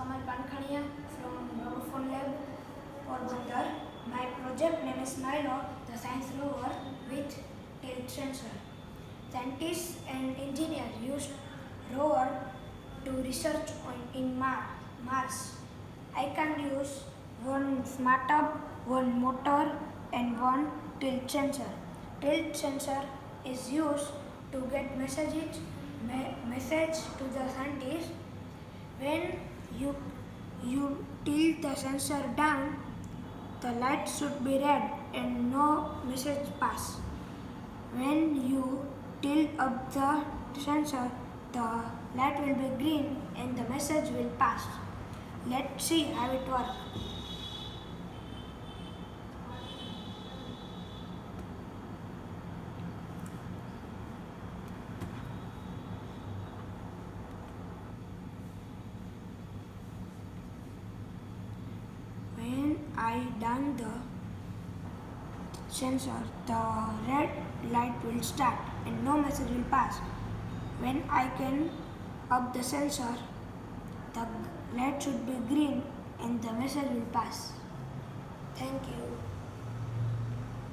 Kamal Pankhaniya from Rover lab Porbandar. My project name is Milo, the science rover with tilt sensor. Scientists and engineers used rover to research in Mars. I can use one smart hub, one motor and one tilt sensor. Tilt sensor is used to get message to the scientist. When you tilt the sensor down, the light should be red and no message pass. When you tilt up the sensor, the light will be green and the message will pass. Let's see how it works. When I down the sensor, the red light will start and no message will pass. When I can up the sensor, the light should be green and the message will pass. Thank you.